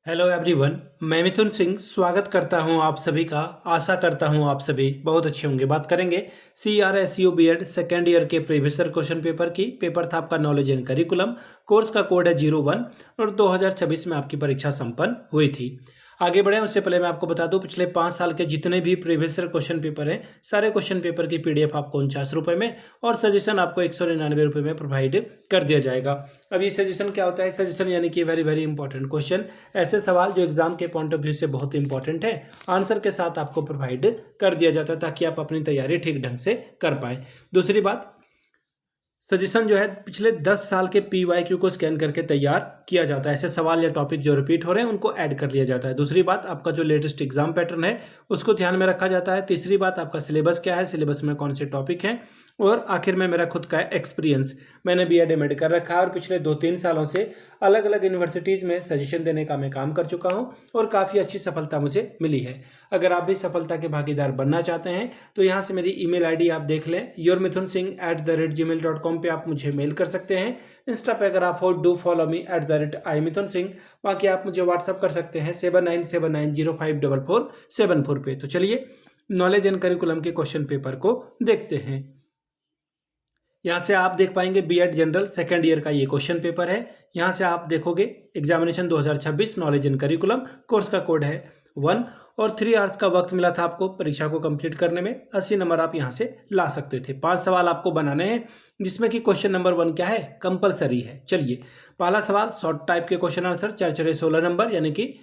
Hello everyone, मैं मिथुन सिंह स्वागत करता हूं आप सभी का। आशा करता हूं आप सभी बहुत अच्छे होंगे। बात करेंगे CRSU बीएड सेकेंड ईयर के प्रीवियस ईयर क्वेश्चन पेपर की। पेपर था आपका नॉलेज एंड करिकुलम, कोर्स का कोड है 01 और 2026 में आपकी परीक्षा संपन्न हुई थी। आगे बढ़े उससे पहले मैं आपको बता दूं, पिछले 5 साल के जितने भी प्रीवियस ईयर क्वेश्चन पेपर हैं, सारे क्वेश्चन पेपर की PDF आपको 49 रुपये में और सजेशन आपको 199 रुपये में प्रोवाइड कर दिया जाएगा। अब ये सजेशन क्या होता है? सजेशन यानी कि वेरी वेरी इंपॉर्टेंट क्वेश्चन, ऐसे सवाल जो एग्जाम के पॉइंट ऑफ व्यू से बहुत इंपॉर्टेंट है, आंसर के साथ आपको प्रोवाइड कर दिया जाता है ताकि आप अपनी तैयारी ठीक ढंग से कर पाएं। दूसरी बात, सजेशन जो है पिछले 10 साल के PYQ को स्कैन करके तैयार किया जाता है। ऐसे सवाल या टॉपिक जो रिपीट हो रहे हैं उनको ऐड कर लिया जाता है। दूसरी बात, आपका जो लेटेस्ट एग्जाम पैटर्न है उसको ध्यान में रखा जाता है। तीसरी बात, आपका सिलेबस क्या है, सिलेबस में कौन से टॉपिक हैं, और आखिर में मेरा खुद का एक्सपीरियंस। मैंने BEd MAd कर रखा है और पिछले 2-3 सालों से अलग अलग यूनिवर्सिटीज़ में सजेशन देने का मैं काम कर चुका हूँ और काफ़ी अच्छी सफलता मुझे मिली है। अगर आप भी सफलता के भागीदार बनना चाहते हैं तो यहाँ से मेरी email ID आप देख लें, yourmithunSingh@gmail.com पे आप मुझे मेल कर सकते हैं। इंस्टा पे अगर आप हो, डू फॉलो मी @imithunSingh। बाकी आप मुझे व्हाट्सअप कर सकते हैं 7979054474 पे। तो चलिए नॉलेज एंड करिकुलम के क्वेश्चन पेपर को देखते हैं। यहाँ से आप देख पाएंगे BEd जनरल सेकेंड ईयर का ये क्वेश्चन पेपर है। यहाँ से आप देखोगे examination 2026 knowledge and curriculum, course का कोड है 1 और 3 आवर्स का वक्त मिला था आपको परीक्षा को कंप्लीट करने में। 80 नंबर आप यहाँ से ला सकते थे। 5 सवाल आपको बनाने हैं जिसमें कि क्वेश्चन नंबर 1 क्या है, कंपलसरी है। चलिए पहला सवाल शॉर्ट टाइप के क्वेश्चन आंसर, 4 16 नंबर यानी कि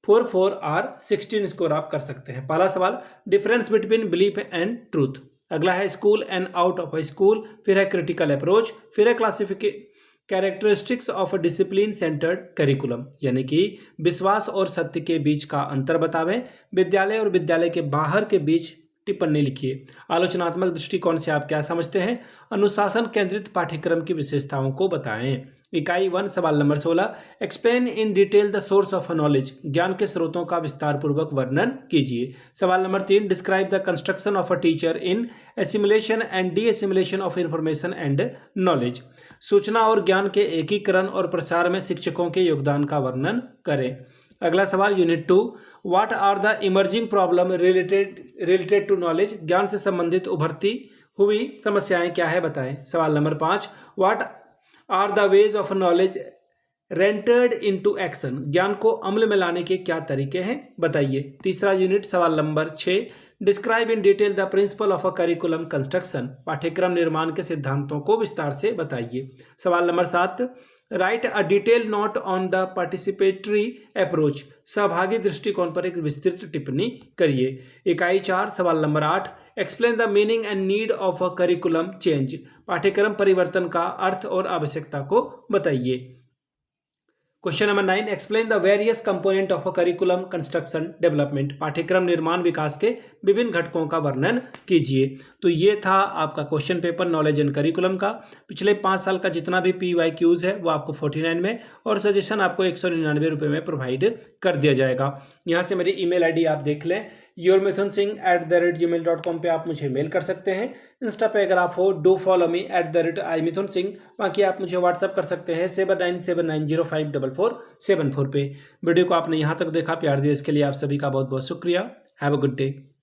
4 R 16 स्कोर आप कर सकते हैं। पहला सवाल, difference between belief and truth. अगला है school and out of a school, फिर है क्रिटिकल अप्रोच, फिर है classification characteristics of a discipline centred curriculum, यानी कि विश्वास और सत्य के बीच का अंतर बतावें, विद्यालय और विद्यालय के बाहर के बीच टिप्पणी लिखिए, आलोचनात्मक दृष्टिकोण से आप क्या समझते हैं, अनुशासन केंद्रित पाठ्यक्रम की विशेषताओं को बताएं। इकाई 1 सवाल number 16, explain in detail the source of knowledge, ज्ञान के स्रोतों का विस्तार पूर्वक वर्णन कीजिए। सवाल number 3, describe the construction of a teacher in assimilation and D assimilation of information and knowledge, सूचना और ज्ञान के एकीकरण और प्रसार में शिक्षकों के योगदान का वर्णन करें। अगला सवाल unit 2, what are the emerging problem related to knowledge, ज्ञान से संबंधित उभरती हुई समस्याएं क्या है बताएं। सवाल नंबर 5, what are the ways of knowledge rendered into action, ज्ञान को अमल में लाने के क्या तरीके हैं बताइए। तीसरा यूनिट सवाल number 6, describe in detail the principle of a curriculum construction, पाठ्यक्रम निर्माण के सिद्धांतों को विस्तार से बताइए। सवाल number 7, right a detail note on the participatory approach, सहभागी दृष्टिकोण पर एक विस्तृत टिप्पणी करिए। इकाई 4 सवाल number 8, explain the meaning and need of a curriculum change, पाठ्यक्रम परिवर्तन का अर्थ और आवश्यकता को बताइए। Question number 9, explain the various component of a curriculum construction development, पाठ्यक्रम निर्माण विकास के विभिन्न घटकों का वर्णन कीजिए। तो ये था आपका question paper knowledge and curriculum का। पिछले 5 साल का जितना भी PYQs है वो आपको 49 में और सजेशन आपको 199 रुपये में प्रोवाइड कर दिया जाएगा। यहाँ से मेरी email ID आप देख लें, yourmithunSingh@gmail.com पे आप मुझे मेल कर सकते हैं। इंस्टा पे अगर आप हो, डू फॉलो मी @imithunSingh। बाकी आप मुझे व्हाट्सअप कर सकते हैं 7979054474 पे। वीडियो को आपने यहाँ तक देखा, प्यार दिया इसके लिए आप सभी का बहुत बहुत शुक्रिया। Have a good day.